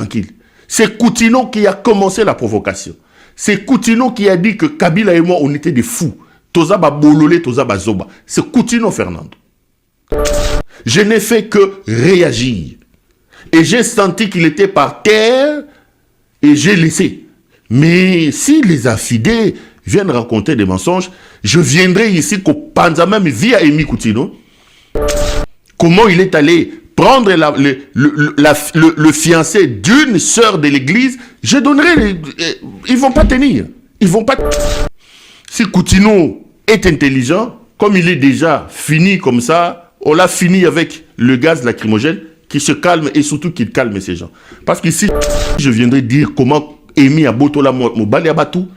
tranquille. C'est Coutinho qui a commencé la provocation. C'est Coutinho qui a dit que Kabila et moi, on était des fous. Toza ba bololé, toza ba zoba. C'est Coutinho, Fernando. Je n'ai fait que réagir. Et j'ai senti qu'il était par terre et j'ai laissé. Mais si les affidés viennent raconter des mensonges, je viendrai ici qu'au Panza même via Emi Coutinho. Comment il est allé prendre le fiancé d'une sœur de l'église, je donnerai... ils vont pas tenir. Ils vont pas... Si Coutinho est intelligent, comme il est déjà fini comme ça, on l'a fini avec le gaz lacrymogène, qui se calme et surtout qu'il calme ces gens. Parce qu'ici, je viendrai dire comment Emi Abotola Mobali Abatou.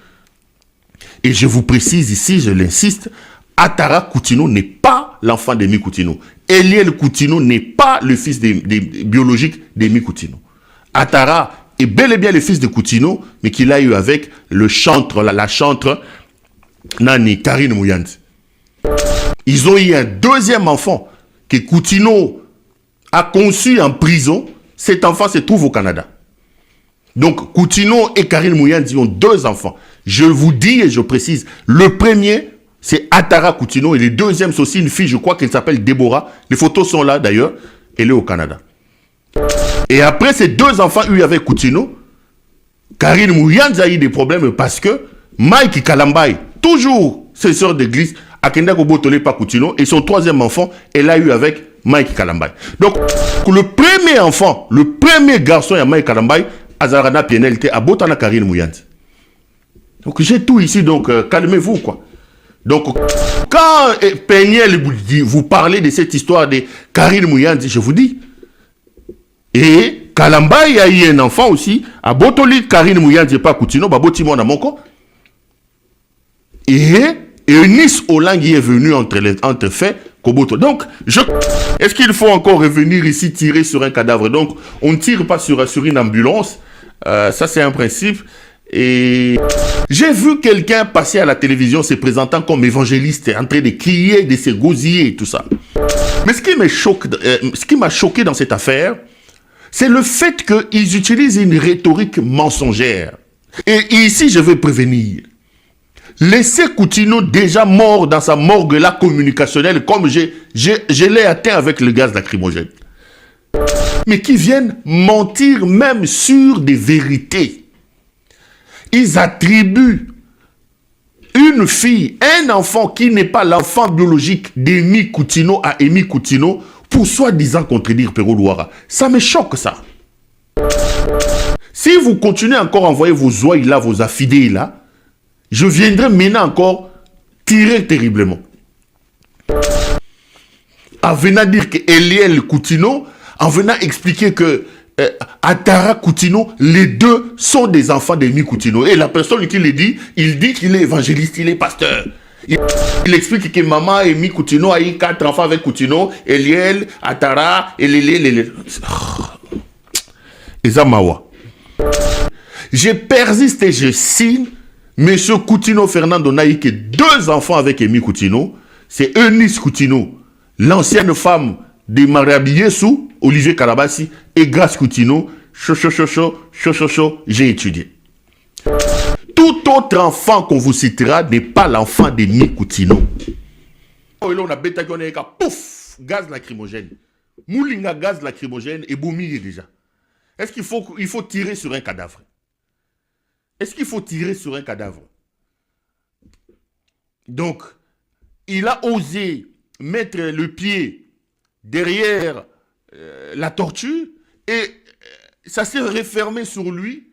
Et je vous précise ici, je l'insiste, Atara Coutinho n'est pas l'enfant d'Emi Coutinho. Eliel Coutinho n'est pas le fils biologique d'Emi Coutinho. Atara est bel et bien le fils de Coutinho, mais qu'il a eu avec le chantre, la chantre, Nani, Karine Mouyant. Ils ont eu un deuxième enfant que Coutinho a conçu en prison. Cet enfant se trouve au Canada. Donc, Coutinho et Karine Mouyant ont deux enfants. Je vous dis et je précise, le premier, c'est Atara Coutinho et le deuxième, c'est aussi une fille, je crois qu'elle s'appelle Déborah. Les photos sont là d'ailleurs. Elle est au Canada. Et après ces deux enfants eu avec Coutinho, Karine Mouyant a eu des problèmes parce que Mike Kalambay, toujours ses sœurs d'église, Akenda Kobotole pas Coutinho, et son troisième enfant, elle a eu avec Mike Kalambay. Donc, le premier enfant, le premier garçon à Mike Kalambay, Azarana Pienelté, à Botana Karine Mouyant. Donc, j'ai tout ici, donc calmez-vous, quoi. Donc, quand Peignel vous parlez de cette histoire de Karine Mouyant, je vous dis, et Kalambay a eu un enfant aussi, à Botoli Karine Mouyant, pas Coutinho, Baboti Mona Moko. Et Eunice Olangi est venu entre faits, Koboto. Donc, est-ce qu'il faut encore revenir ici tirer sur un cadavre? Donc, on ne tire pas sur une ambulance. Ça, c'est un principe. Et j'ai vu quelqu'un passer à la télévision se présentant comme évangéliste, en train de crier, de se gosiller et tout ça. Mais ce qui m'a choqué dans cette affaire, c'est le fait qu'ils utilisent une rhétorique mensongère. Et ici, je veux prévenir. Laissez Coutinho déjà mort dans sa morgue là communicationnelle, comme je l'ai atteint avec le gaz lacrymogène. Mais qui viennent mentir même sur des vérités. Ils attribuent une fille, un enfant qui n'est pas l'enfant biologique d'Emi Coutinho à Emi Coutinho pour soi-disant contredire Perrault Louara. Ça me choque, ça. Si vous continuez encore à envoyer vos oeils là, vos affidés là, je viendrai maintenant encore tirer terriblement. En venant dire que Eliel Coutinho, en venant expliquer que Atara Coutinho, les deux sont des enfants d'Emi Coutinho. Et la personne qui le dit, il dit qu'il est évangéliste, il est pasteur. Il explique que maman Emi Coutinho a eu 4 enfants avec Coutinho, Eliel, Atara, et Lélé. Ezamawa. Je persiste et je signe. Monsieur Coutinho Fernando n'a eu que 2 enfants avec Emi Coutinho. C'est Eunice Coutinho, l'ancienne femme de Mariabiyesu, Olivier Kalabassi, et Grace Coutinho, j'ai étudié. Tout autre enfant qu'on vous citera n'est pas l'enfant d'Emi Coutinho. Oh, et là, on a bêta qu'on a pouf, gaz lacrymogène. Moulinga gaz lacrymogène et boumillé déjà. Est-ce qu'il faut tirer sur un cadavre? Est-ce qu'il faut tirer sur un cadavre? Donc, il a osé mettre le pied derrière la tortue et ça s'est refermé sur lui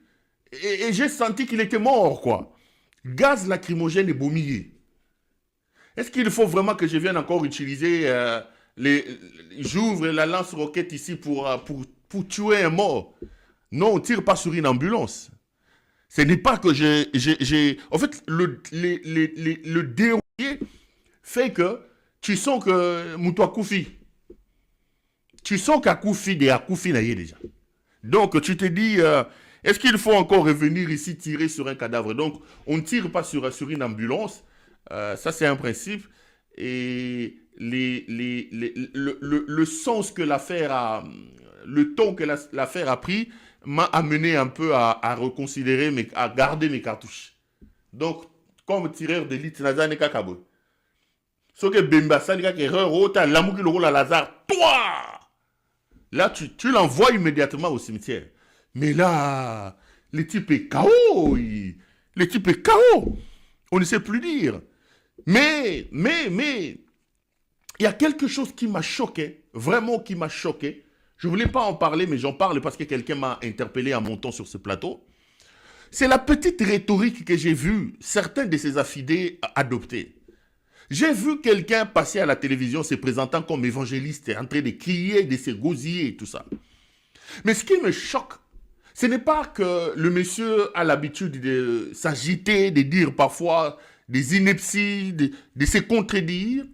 et j'ai senti qu'il était mort, quoi. Gaz lacrymogène et boumillé. Est-ce qu'il faut vraiment que je vienne encore utiliser j'ouvre la lance-roquette ici pour tuer un mort? Non, on ne tire pas sur une ambulance. Ce n'est pas que j'ai... En fait, le dérouillé fait que tu sens que Moutoua Koufi. Tu sens qu'Akoufi est Akoufi déjà. Donc, tu te dis, est-ce qu'il faut encore revenir ici tirer sur un cadavre? Donc, on ne tire pas sur une ambulance. Ça, c'est un principe. Et le sens que l'affaire a... Le ton que l'affaire a pris m'a amené un peu à reconsidérer, à garder mes cartouches. Donc, comme tireur d'élite, Nazane Kakabo. Ce que Bemba Sanika qui est l'amour qui le roule à Lazare, toi! Là, tu l'envoies immédiatement au cimetière. Mais là, le type est KO. Le type est KO. On ne sait plus dire. Mais, il y a quelque chose qui m'a choqué, vraiment qui m'a choqué. Je ne voulais pas en parler, mais j'en parle parce que quelqu'un m'a interpellé en montant sur ce plateau. C'est la petite rhétorique que j'ai vue certains de ces affidés adopter. J'ai vu quelqu'un passer à la télévision se présentant comme évangéliste, en train de crier, de se gosiller et tout ça. Mais ce qui me choque, ce n'est pas que le monsieur a l'habitude de s'agiter, de dire parfois des inepties, de se contredire,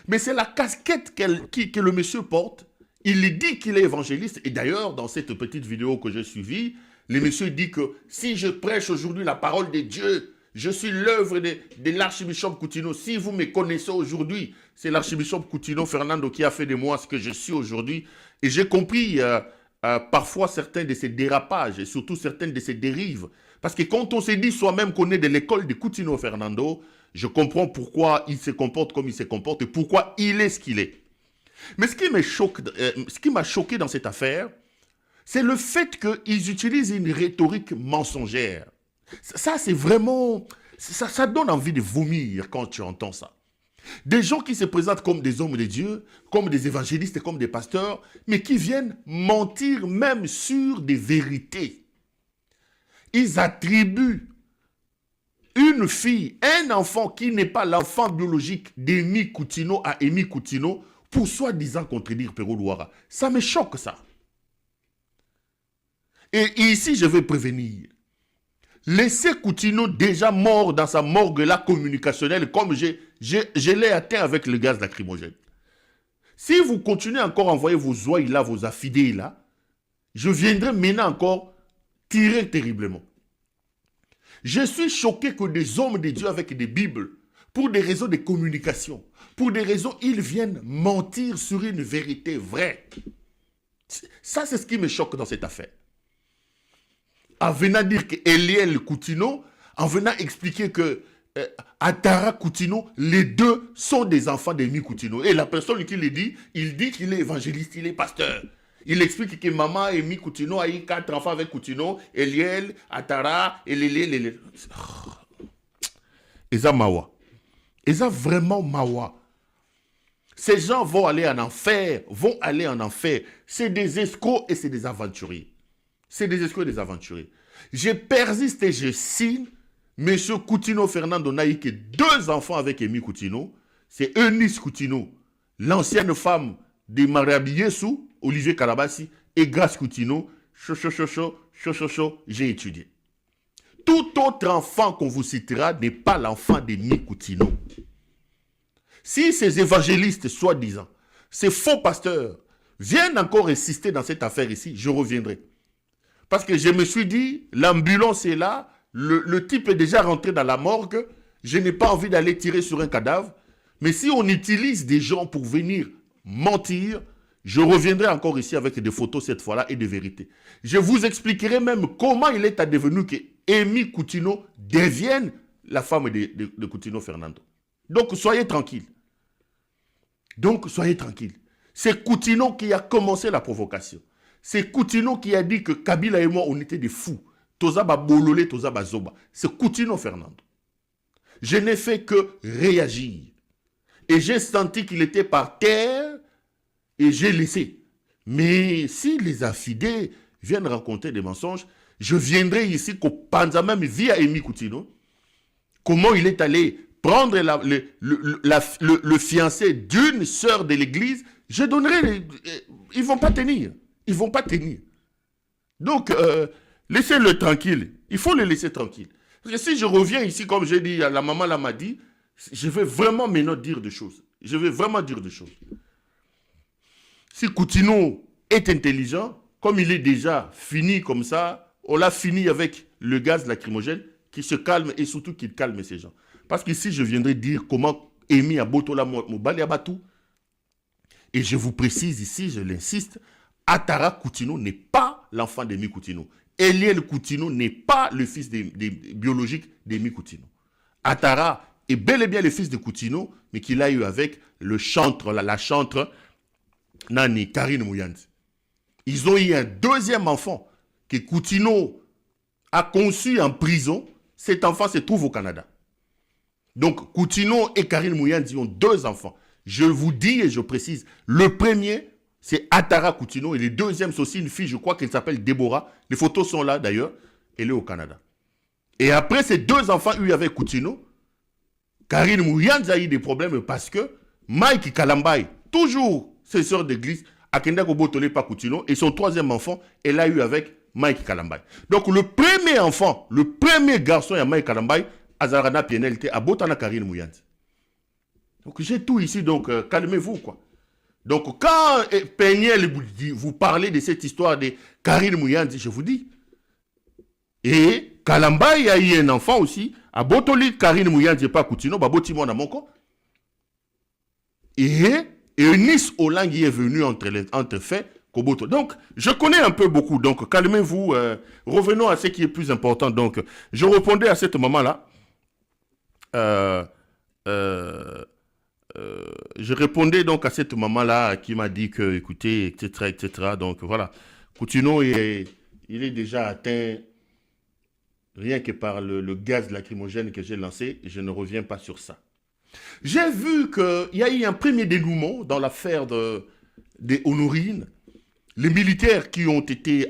mais c'est la casquette que le monsieur porte. Il dit qu'il est évangéliste. Et d'ailleurs, dans cette petite vidéo que j'ai suivie, le monsieur dit que si je prêche aujourd'hui la parole de Dieu, je suis l'œuvre de l'archibishop Coutinho. Si vous me connaissez aujourd'hui, c'est l'archibishop Coutinho Fernando qui a fait de moi ce que je suis aujourd'hui. Et j'ai compris parfois certains de ces dérapages et surtout certaines de ces dérives. Parce que quand on se dit soi-même qu'on est de l'école de Coutinho Fernando, je comprends pourquoi il se comporte comme il se comporte et pourquoi il est ce qu'il est. Mais ce qui m'a choqué dans cette affaire, c'est le fait qu'ils utilisent une rhétorique mensongère. Ça, c'est vraiment... Ça donne envie de vomir quand tu entends ça. Des gens qui se présentent comme des hommes de Dieu, comme des évangélistes, comme des pasteurs, mais qui viennent mentir même sur des vérités. Ils attribuent une fille, un enfant qui n'est pas l'enfant biologique d'Amy Coutinho à Amy Coutinho pour soi-disant contredire Perrault Louara. Ça me choque, ça. Et ici, je veux prévenir. Laissez Coutinho déjà mort dans sa morgue-là communicationnelle comme je l'ai atteint avec le gaz lacrymogène. Si vous continuez encore à envoyer vos ouailles là, vos affidés là, je viendrai maintenant encore tirer terriblement. Je suis choqué que des hommes de Dieu avec des Bibles, pour des raisons de communication, pour des raisons, ils viennent mentir sur une vérité vraie. Ça, c'est ce qui me choque dans cette affaire. En venant dire que Eliel Coutinho, en venant expliquer que Atara Coutinho, les deux sont des enfants d'Amy Coutinho. Et la personne qui le dit, il dit qu'il est évangéliste, il est pasteur. Il explique que maman Amy Coutinho a eu 4 enfants avec Coutinho, Eliel, Atara, et Lélé. Eza Mawa. Eza vraiment Mawa. Ces gens vont aller en enfer, C'est des escrocs et c'est des aventuriers. C'est des escrocs et des aventuriers. Je persiste et je signe. Monsieur Coutinho Fernando n'a eu que 2 enfants avec Amy Coutinho. C'est Eunice Coutinho, l'ancienne femme de Mariabi Yessou, Olivier Kalabassi, et Grace Coutinho. J'ai étudié. Tout autre enfant qu'on vous citera n'est pas l'enfant d'Amy Coutinho. Si ces évangélistes, soi-disant, ces faux pasteurs, viennent encore insister dans cette affaire ici, je reviendrai. Parce que je me suis dit, l'ambulance est là, le type est déjà rentré dans la morgue, je n'ai pas envie d'aller tirer sur un cadavre. Mais si on utilise des gens pour venir mentir, je reviendrai encore ici avec des photos cette fois-là et des vérités. Je vous expliquerai même comment il est advenu que Amy Coutinho devienne la femme de Coutinho Fernando. Donc soyez tranquilles. C'est Coutinho qui a commencé la provocation. C'est Coutinho qui a dit que Kabila et moi, on était des fous. Tozaba bololé, tozaba zoba. C'est Coutinho Fernando. Je n'ai fait que réagir. Et j'ai senti qu'il était par terre et j'ai laissé. Mais si les affidés viennent raconter des mensonges, je viendrai ici qu'au Panza même via Amy Coutinho, comment il est allé prendre le fiancé d'une sœur de l'église, je donnerai... Ils vont pas tenir. Donc, laissez-le tranquille. Il faut le laisser tranquille. Parce que si je reviens ici, comme j'ai dit, la maman là m'a dit, je vais vraiment maintenant dire des choses. Si Coutinho est intelligent, comme il est déjà fini comme ça, on l'a fini avec le gaz lacrymogène, qui se calme et surtout qu'il calme ces gens. Parce qu'ici, je viendrai dire comment Amy Abotola Mobali Abatou. Et je vous précise ici, je l'insiste, Atara Coutinho n'est pas pas l'enfant d'Emi Coutinho. Eliel Coutinho n'est pas le fils biologique d'Emi Coutinho. Attara est bel et bien le fils de Coutinho, mais qu'il a eu avec le chantre, la chantre, Nani, Karine Mouyanzi. Ils ont eu un deuxième enfant que Coutinho a conçu en prison. Cet enfant se trouve au Canada. Donc, Coutinho et Karine Mouyanzi ont 2 enfants. Je vous dis et je précise, le premier, c'est Attara Coutinho, et le deuxième, c'est aussi une fille, je crois qu'elle s'appelle Déborah. Les photos sont là d'ailleurs. Elle est au Canada. Et après ces 2 enfants eus avec Coutinho, Karine Mouyanzi a eu des problèmes parce que Mike Kalambay, toujours ses sœurs d'église, Akenda Kobotole pas Coutinho, et son 3e enfant, elle a eu avec Mike Kalambay. Donc le premier enfant, le premier garçon à Mike Kalambay, Azarana PNLT, à Botana Karine Mouyanzi. Donc j'ai tout ici, donc calmez-vous quoi. Donc quand Peniel vous parlez de cette histoire de Karine Mouyanzi, je vous dis, et Kalambay a eu un enfant aussi, à Botoli Karine Mouyanzi pas Coutinho, Baboti Mona Moko. Et Eunice Olangi est venu entre faits. Donc, je connais un peu beaucoup, donc calmez-vous, revenons à ce qui est plus important. Donc, je répondais à cette maman-là, je répondais donc à cette maman-là qui m'a dit que, écoutez, etc., etc. Donc, voilà, Coutinho, il est déjà atteint, rien que par le gaz lacrymogène que j'ai lancé, je ne reviens pas sur ça. J'ai vu qu'il y a eu un premier dénouement dans l'affaire des Honorines. Les militaires qui ont été